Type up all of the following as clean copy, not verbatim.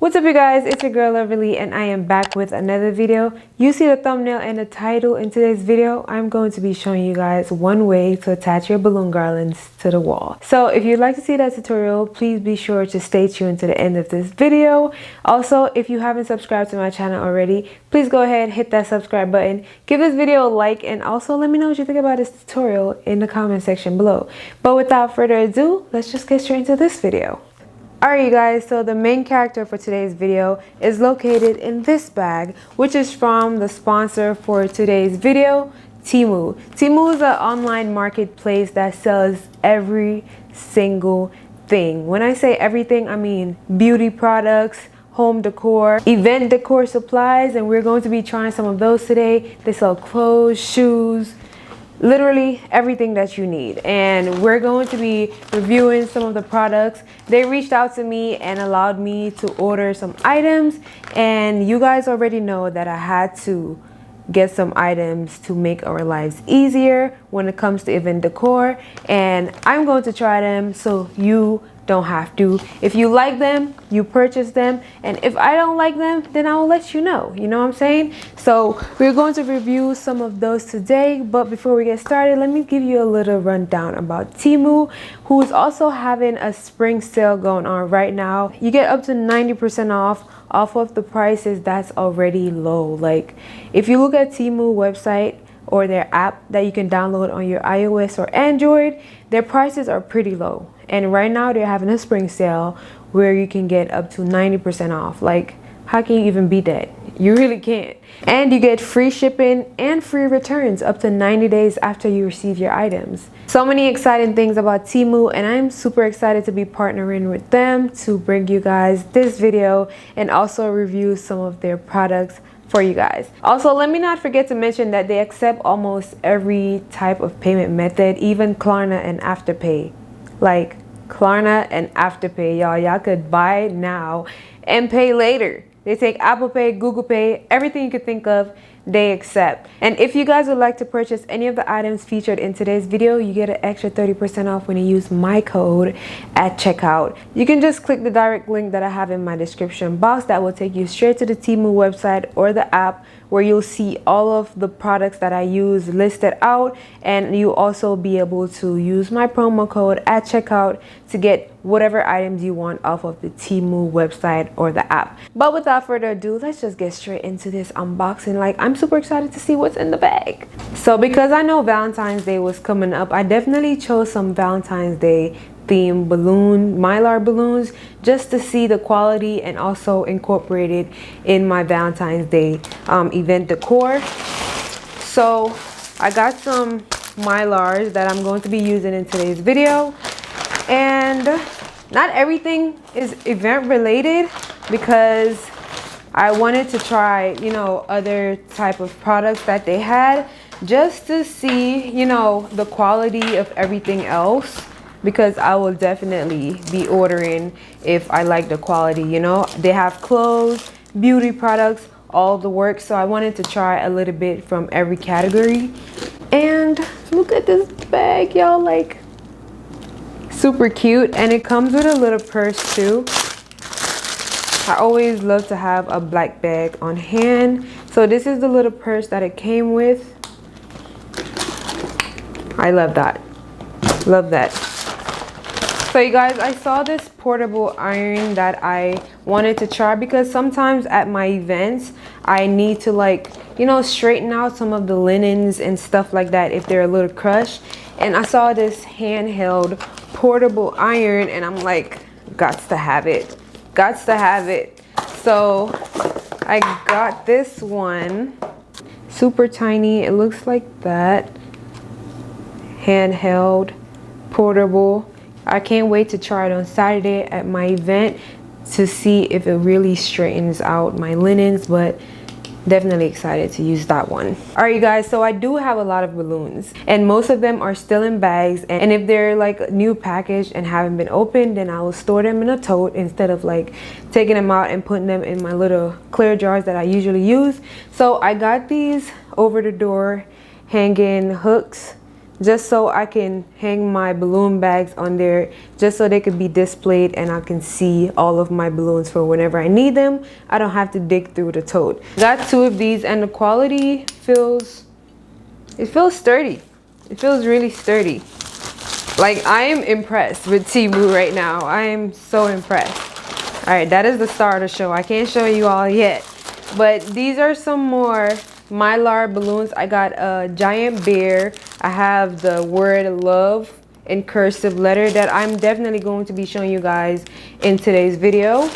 What's up you guys, it's your girl Loverlee and I am back with another video. You see the thumbnail and the title. In today's video, I'm going to be showing you guys one way to attach your balloon garlands to the wall. So if you'd like to see that tutorial, please be sure to stay tuned to the end of this video. Also, if you haven't subscribed to my channel already, please go ahead, hit that subscribe button, give this video a like, and also let me know what you think about this tutorial in the comment section below. But without further ado, let's just get straight into this video. Alright you guys, so the main character for today's video is located in this bag, which is from the sponsor for today's video, Temu. Temu is an online marketplace that sells every single thing. When I say everything, I mean beauty products, home decor, event decor supplies, and we're going to be trying some of those today. They sell clothes, shoes, literally everything that you need, and we're going to be reviewing some of the products. They reached out to me and allowed me to order some items, and you guys already know that I had to get some items to make our lives easier when it comes to event decor, and I'm going to try them so you don't have to. If you like them, you purchase them, and if I don't like them, then I will let you know. You know what I'm saying? So we're going to review some of those today, but before we get started, let me give you a little rundown about Temu, who is also having a spring sale going on right now. You get up to 90% off of the prices that's already low. Like if you look at Temu website or their app that you can download on your iOS or Android, their prices are pretty low. And right now they're having a spring sale where you can get up to 90% off. Like, how can you even beat that? You really can't. And you get free shipping and free returns up to 90 days after you receive your items. So many exciting things about Temu, and I'm super excited to be partnering with them to bring you guys this video and also review some of their products for you guys. Also, let me not forget to mention that they accept almost every type of payment method, even Klarna and AfterPay. Like Klarna and AfterPay, y'all could buy now and pay later. They take Apple Pay, Google Pay, everything you could think of, they accept. And if you guys would like to purchase any of the items featured in today's video, you get an extra 30% off when you use my code at checkout. You can just click the direct link that I have in my description box that will take you straight to the Temu website or the app, where you'll see all of the products that I use listed out, and you'll also be able to use my promo code at checkout to get whatever items you want off of the Temu website or the app. But without further ado, let's just get straight into this unboxing. Like, I'm super excited to see what's in the bag. So because I know Valentine's Day was coming up, I definitely chose some Valentine's Day themed mylar balloons, just to see the quality and also incorporate it in my Valentine's Day event decor. So I got some mylars that I'm going to be using in today's video, and not everything is event related because I wanted to try, you know, other type of products that they had, just to see, you know, the quality of everything else, because I will definitely be ordering if I like the quality. You know, they have clothes, beauty products, all the work, so I wanted to try a little bit from every category. And look at this bag, y'all, like super cute, and it comes with a little purse too. I always love to have a black bag on hand, so this is the little purse that it came with. I love that, love that. So you guys, I saw this portable iron that I wanted to try, because sometimes at my events I need to, like, you know, straighten out some of the linens and stuff like that if they're a little crushed. And I saw this handheld portable iron and I'm like, gots to have it, gots to have it. So I got this one, super tiny, it looks like that, handheld, portable. I can't wait to try it on Saturday at my event to see if it really straightens out my linens, but definitely excited to use that one. All right you guys, so I do have a lot of balloons, and most of them are still in bags, and if they're like new packaged and haven't been opened, then I will store them in a tote instead of like taking them out and putting them in my little clear jars that I usually use. So I got these over the door hanging hooks just so I can hang my balloon bags on there, just so they could be displayed and I can see all of my balloons for whenever I need them. I don't have to dig through the tote. Got 2 of these, and the quality feels sturdy. It feels really sturdy. Like, I am impressed with Temu right now. I am so impressed. All right, that is the star of the show. I can't show you all yet, but these are some more Mylar balloons. I got a giant bear. I have the word love in cursive letter that I'm definitely going to be showing you guys in today's video.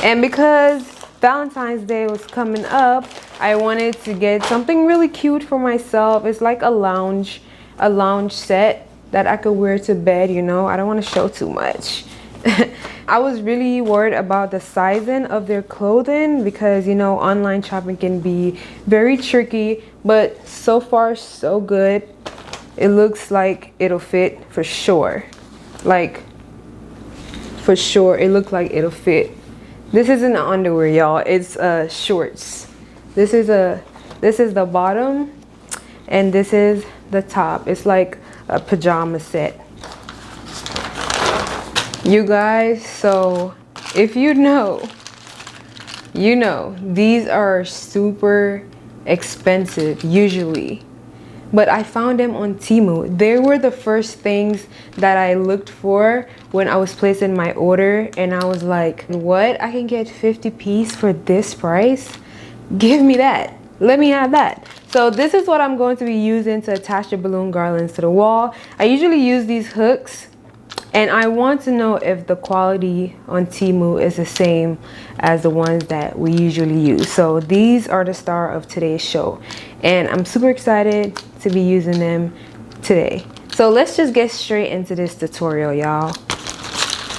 And because Valentine's Day was coming up, I wanted to get something really cute for myself. It's like a lounge set that I could wear to bed, you know. I don't want to show too much. I was really worried about the sizing of their clothing because, you know, online shopping can be very tricky, but so far so good. It looks like it'll fit for sure. Like, for sure, it looks like it'll fit. This isn't underwear, y'all. It's shorts. This is the bottom, and this is the top. It's like a pajama set. You guys, so if you know, you know, these are super expensive usually, but I found them on Temu. They were the first things that I looked for when I was placing my order, and I was like, what? I can get 50 piece for this price? Give me that. Let me have that. So this is what I'm going to be using to attach the balloon garlands to the wall. I usually use these hooks, and I want to know if the quality on Temu is the same as the ones that we usually use. So these are the star of today's show, and I'm super excited to be using them today. So let's just get straight into this tutorial, y'all.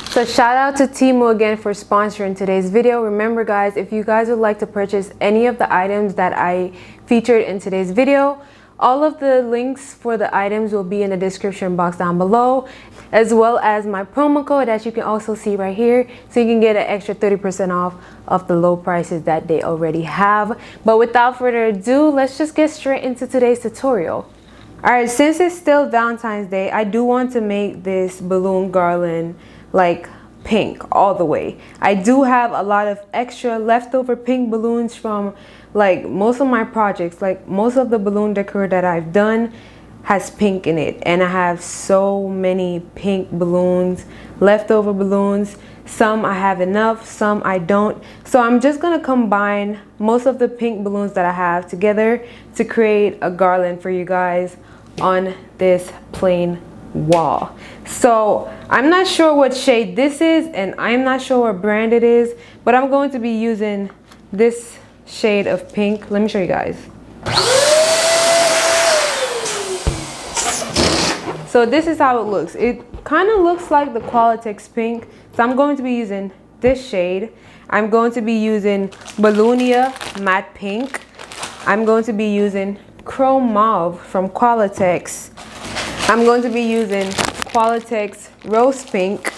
So shout out to Temu again for sponsoring today's video. Remember guys, if you guys would like to purchase any of the items that I featured in today's video, all of the links for the items will be in the description box down below, as well as my promo code that you can also see right here, so you can get an extra 30% off of the low prices that they already have. But without further ado, let's just get straight into today's tutorial. All right, since it's still Valentine's Day, I do want to make this balloon garland like pink all the way. I do have a lot of extra leftover pink balloons from like most of my projects. Like most of the balloon decor that I've done has pink in it, and I have so many pink balloons, leftover balloons. Some I have enough, some I don't. So I'm just gonna combine most of the pink balloons that I have together to create a garland for you guys on this plain wall. So I'm not sure what shade this is, and I'm not sure what brand it is, but I'm going to be using this shade of pink. Let me show you guys. So this is how it looks. It kind of looks like the Quilted pink. So I'm going to be using this shade. I'm going to be using Balloonia matte pink. I'm going to be using chrome mauve from Quilted. I'm going to be using Quilted rose pink,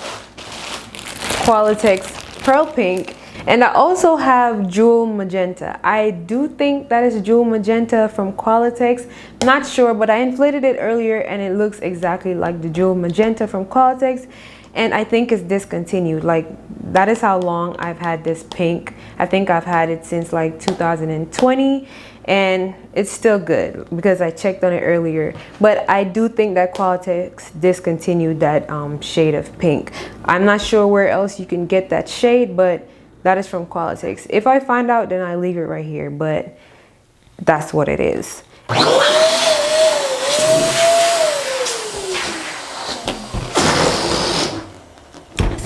Quilted pearl pink, and I also have jewel magenta. I do think that is jewel magenta from Quilted. Not sure, but I inflated it earlier and it looks exactly like the jewel magenta from Quilted, and I think it's discontinued. Like, that is how long I've had this pink. I think I've had it since like 2020, and it's still good because I checked on it earlier. But I do think that Quilted discontinued that shade of pink. I'm not sure where else you can get that shade, but that is from Quilted. If I find out, then I leave it right here, but that's what it is.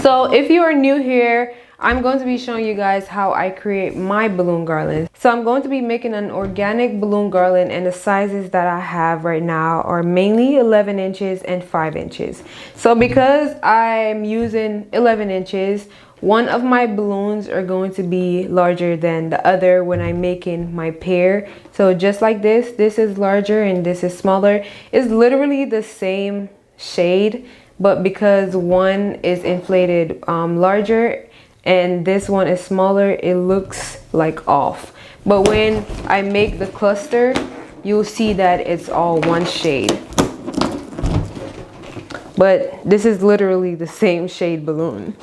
So if you are new here, I'm going to be showing you guys how I create my balloon garland. So I'm going to be making an organic balloon garland, and the sizes that I have right now are mainly 11 inches and 5 inches. So because I'm using 11 inches, one of my balloons are going to be larger than the other when I'm making my pair. So just like this is larger and this is smaller. It's literally the same shade, but because one is inflated larger and this one is smaller, it looks like off. But when I make the cluster, you'll see that it's all one shade. But this is literally the same shade balloon.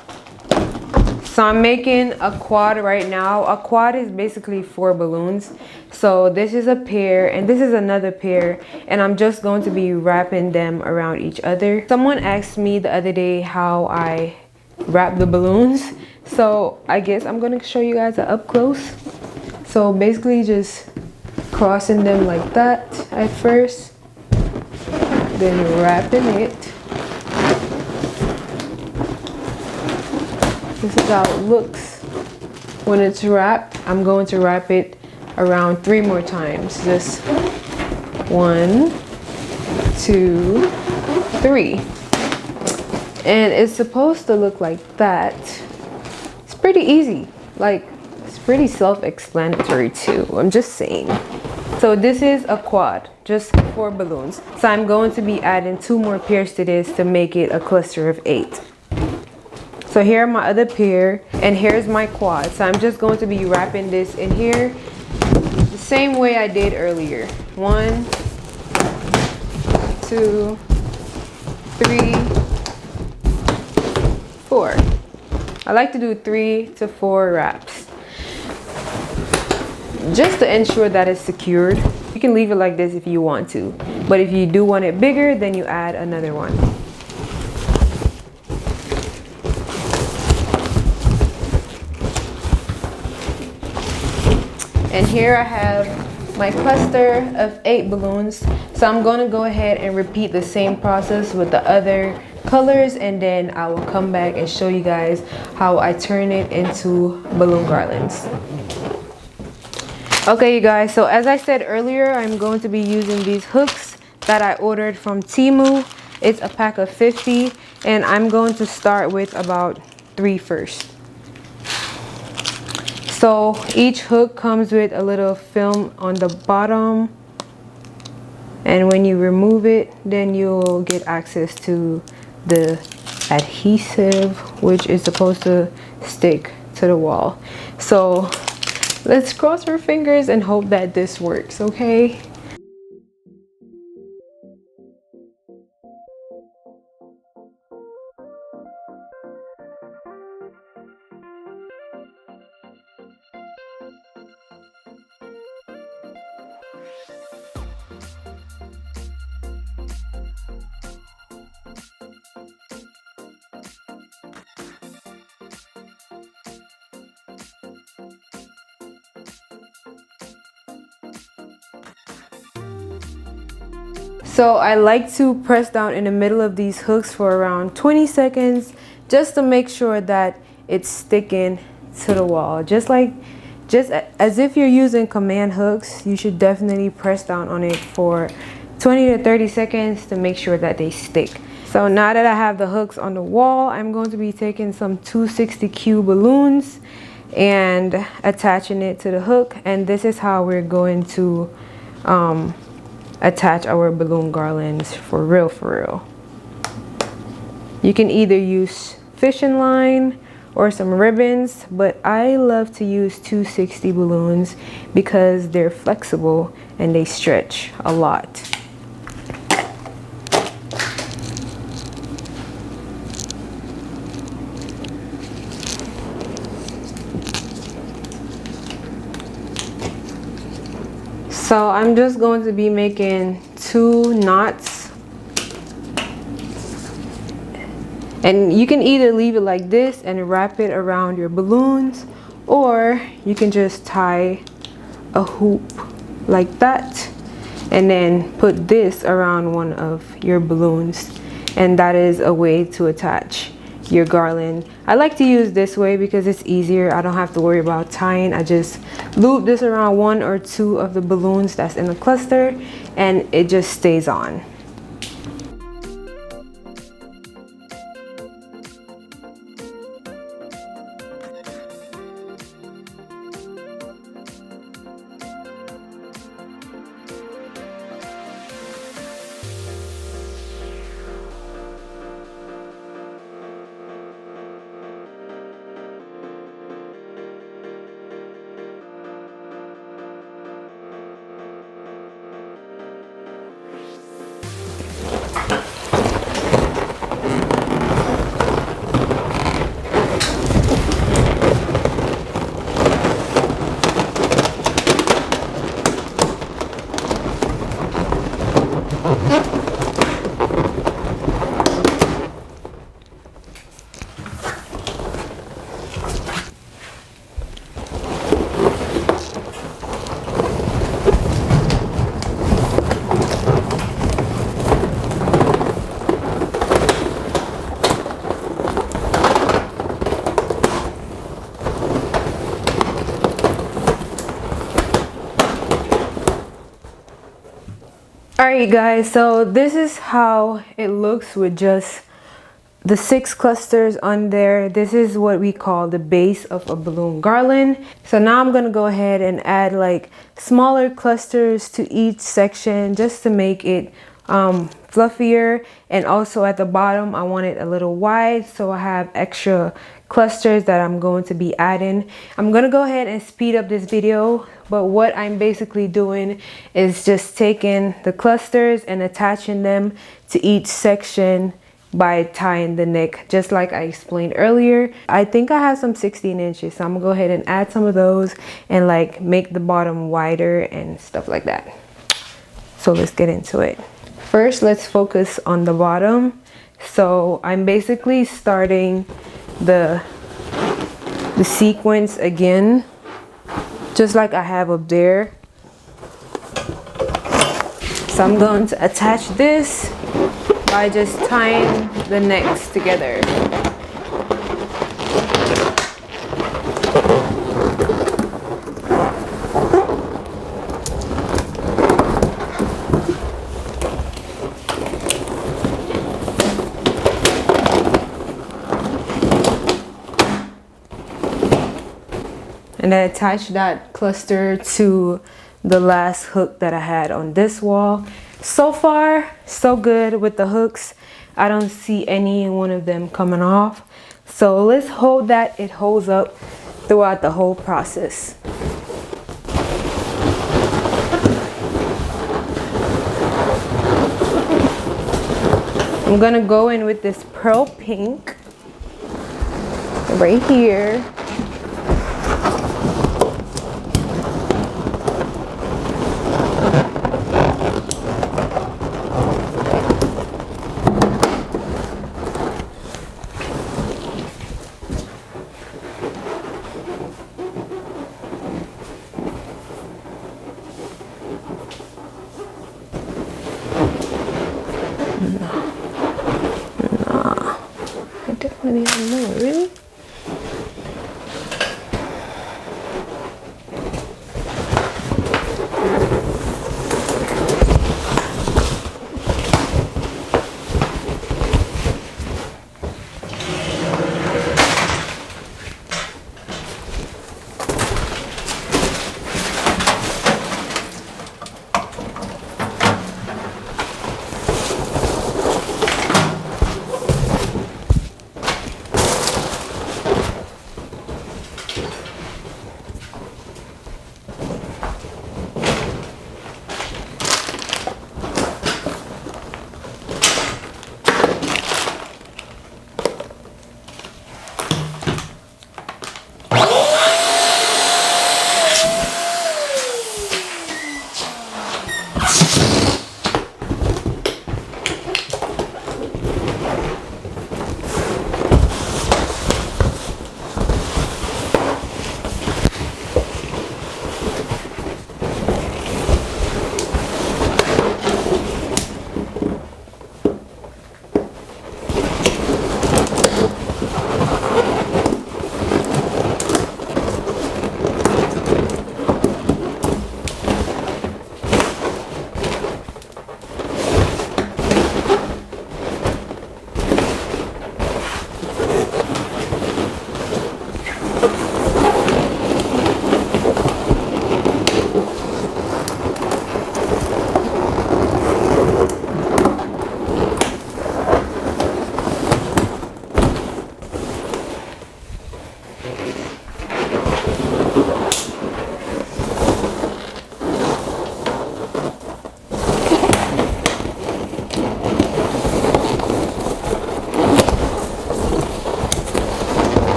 So I'm making a quad right now. A quad is basically 4 balloons. So this is a pair and this is another pair, and I'm just going to be wrapping them around each other. Someone asked me the other day how I wrap the balloons. So I guess I'm gonna show you guys up close. So basically just crossing them like that at first, then wrapping it. This is how it looks when it's wrapped. I'm going to wrap it around 3 more times. Just 1, 2, 3. And it's supposed to look like that. It's pretty easy. Like, it's pretty self-explanatory too. I'm just saying. So this is a quad, just 4 balloons. So I'm going to be adding 2 more pairs to this to make it a cluster of 8. So here are my other pair, and here's my quad. So I'm just going to be wrapping this in here the same way I did earlier. 1, 2, 3, 4. I like to do 3 to 4 wraps, just to ensure that it's secured. You can leave it like this if you want to, but if you do want it bigger, then you add another one. And here I have my cluster of 8 balloons. So I'm going to go ahead and repeat the same process with the other colors, and then I will come back and show you guys how I turn it into balloon garlands. Okay, you guys, so as I said earlier, I'm going to be using these hooks that I ordered from Temu. It's a pack of 50, and I'm going to start with about 3 first. So each hook comes with a little film on the bottom, and when you remove it, then you'll get access to the adhesive, which is supposed to stick to the wall. So let's cross our fingers and hope that this works, okay? So I like to press down in the middle of these hooks for around 20 seconds just to make sure that it's sticking to the wall. Just as if you're using command hooks, you should definitely press down on it for 20 to 30 seconds to make sure that they stick. So now that I have the hooks on the wall, I'm going to be taking some 260Q balloons and attaching it to the hook, and this is how we're going to attach our balloon garlands for real. You can either use fishing line or some ribbons, but I love to use 260 balloons because they're flexible and they stretch a lot. So I'm just going to be making 2 knots, and you can either leave it like this and wrap it around your balloons, or you can just tie a hoop like that and then put this around one of your balloons, and that is a way to attach your garland. I like to use this way because it's easier. I don't have to worry about tying. I just loop this around 1 or 2 of the balloons that's in the cluster, and it just stays on. Alright guys, so this is how it looks with just the 6 clusters on there. This is what we call the base of a balloon garland. So now I'm gonna go ahead and add like smaller clusters to each section just to make it fluffier. And also at the bottom I want it a little wide, so I have extra clusters that I'm going to be adding. I'm gonna go ahead and speed up this video, but what I'm basically doing is just taking the clusters and attaching them to each section by tying the neck, just like I explained earlier. I think I have some 16 inches, so I'm gonna go ahead and add some of those and like make the bottom wider and stuff like that. So let's get into it. First, let's focus on the bottom. So I'm basically starting the sequence again, just like I have up there. So I'm going to attach this by just tying the necks together. And I attached that cluster to the last hook that I had on this wall. So far, so good with the hooks. I don't see any one of them coming off. So let's hold that it holds up throughout the whole process. I'm gonna go in with this pearl pink right here. I don't know, really?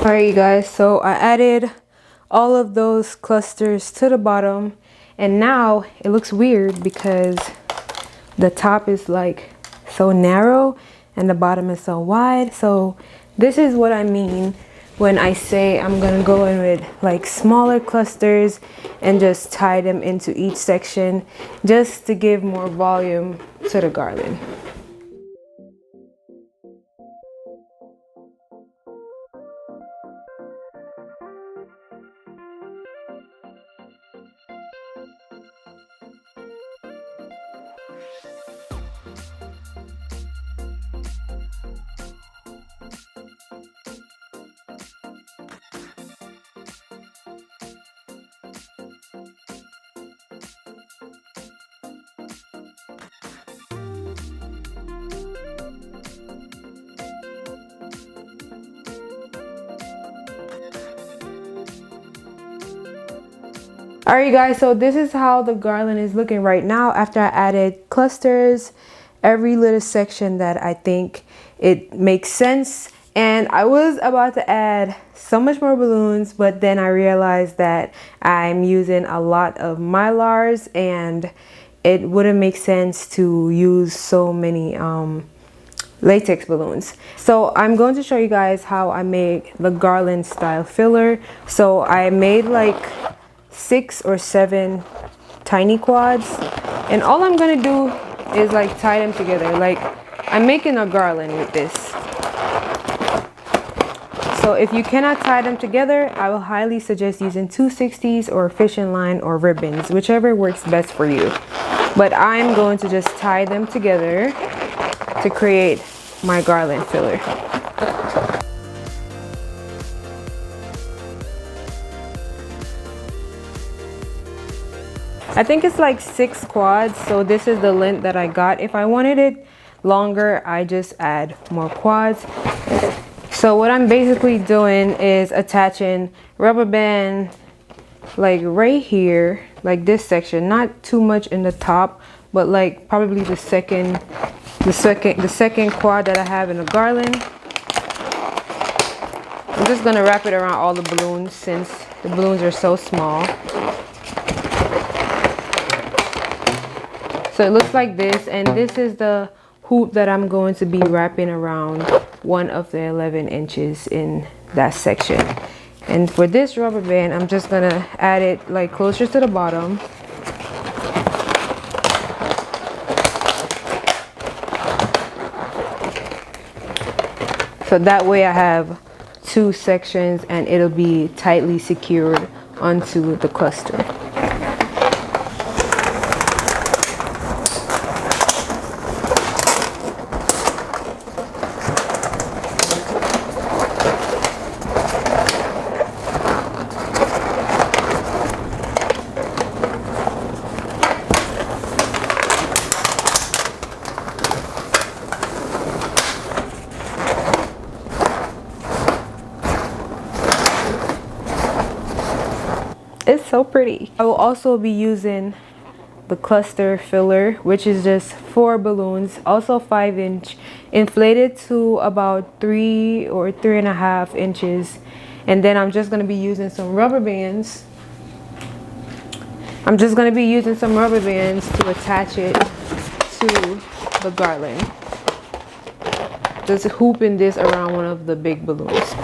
Alright you guys, so I added all of those clusters to the bottom, and now it looks weird because the top is like so narrow and the bottom is so wide. So this is what I mean when I say I'm gonna go in with like smaller clusters and just tie them into each section just to give more volume to the garland. Alright guys, so this is how the garland is looking right now after I added clusters, every little section that I think it makes sense. And I was about to add so much more balloons, but then I realized that I'm using a lot of Mylars and it wouldn't make sense to use so many latex balloons. So I'm going to show you guys how I made the garland style filler. So I made like 6 or 7 tiny quads, and all I'm gonna do is like tie them together. Like I'm making a garland with this. So if you cannot tie them together, I will highly suggest using 260s or fishing line or ribbons, whichever works best for you. But I'm going to just tie them together to create my garland filler. I think it's like 6 quads, so this is the length that I got. If I wanted it longer, I just add more quads. So what I'm basically doing is attaching rubber band like right here, like this section, not too much in the top, but like probably the second quad that I have in the garland. I'm just gonna wrap it around all the balloons since the balloons are so small. So it looks like this, and this is the hoop that I'm going to be wrapping around one of the 11 inches in that section. And for this rubber band, I'm just gonna add it like closer to the bottom. So that way I have 2 sections and it'll be tightly secured onto the cluster. It's so pretty. I will also be using the cluster filler, which is just 4 balloons, also 5-inch, inflated to about 3 or 3.5 inches. And then I'm just going to be using some rubber bands. to attach it to the garland. Just hooping this around one of the big balloons.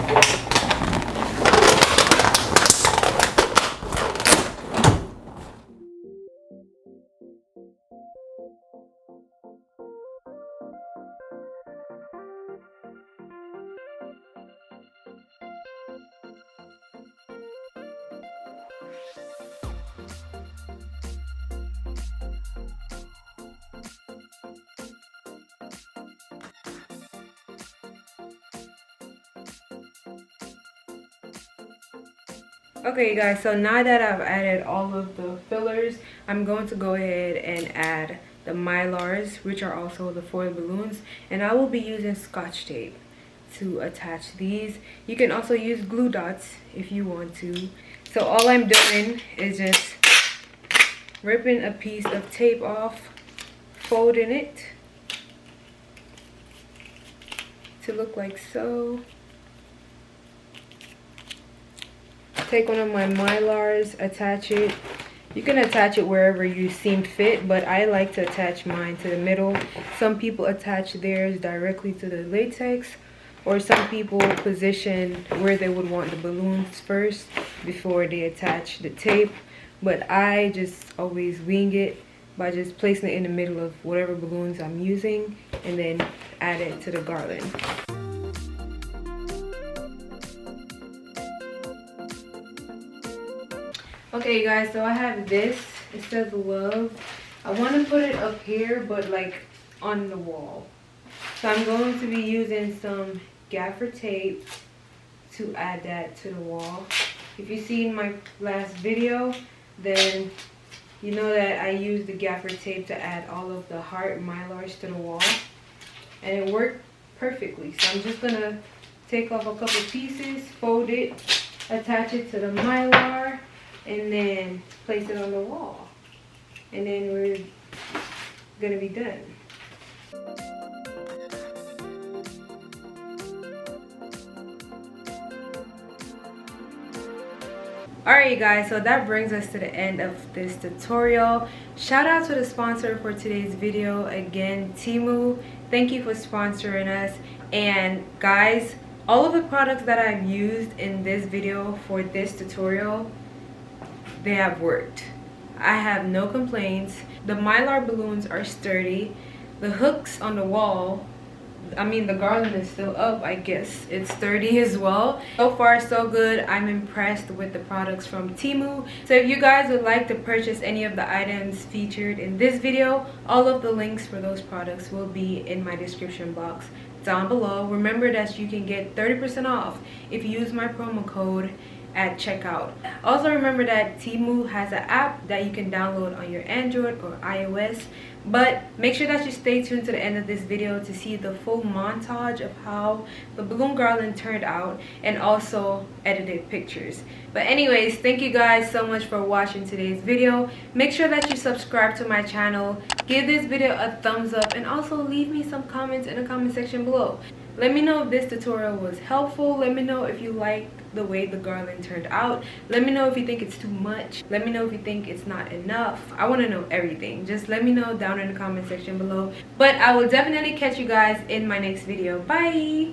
Okay guys, so now that I've added all of the fillers, I'm going to go ahead and add the Mylars, which are also the foil balloons, and I will be using Scotch tape to attach these. You can also use glue dots if you want to. So all I'm doing is just ripping a piece of tape off, folding it to look like so. Take one of my Mylars, attach it. You can attach it wherever you seem fit, but I like to attach mine to the middle. Some people attach theirs directly to the latex, or some people position where they would want the balloons first before they attach the tape, but I just always wing it by just placing it in the middle of whatever balloons I'm using and then add it to the garland. Okay guys, so I have this. It says love. I want to put it up here, but like on the wall. So I'm going to be using some gaffer tape to add that to the wall. If you see in my last video, then you know that I used the gaffer tape to add all of the heart mylars to the wall, and it worked perfectly. So I'm just gonna take off a couple pieces, fold it, attach it to the mylar, and then place it on the wall, and then we're gonna be done. Alright you guys, so that brings us to the end of this tutorial. Shout out to the sponsor for today's video, again, Temu. Thank you for sponsoring us. And guys, all of the products that I've used in this video for this tutorial, they have worked. I have no complaints. The mylar balloons are sturdy. The hooks on the wall, I mean the garland is still up, I guess it's sturdy as well. So far so good. I'm impressed with the products from Temu. So if you guys would like to purchase any of the items featured in this video, all of the links for those products will be in my description box down below. Remember that you can get 30% off if you use my promo code at checkout. Also remember that Temu has an app that you can download on your Android or iOS, but make sure that you stay tuned to the end of this video to see the full montage of how the balloon garland turned out and also edited pictures. But anyways, thank you guys so much for watching today's video. Make sure that you subscribe to my channel, give this video a thumbs up, and also leave me some comments in the comment section below. Let me know if this tutorial was helpful. Let me know if you like the way the garland turned out. Let me know if you think it's too much. Let me know if you think it's not enough. I want to know everything. Just let me know down in the comment section below. But I will definitely catch you guys in my next video. Bye!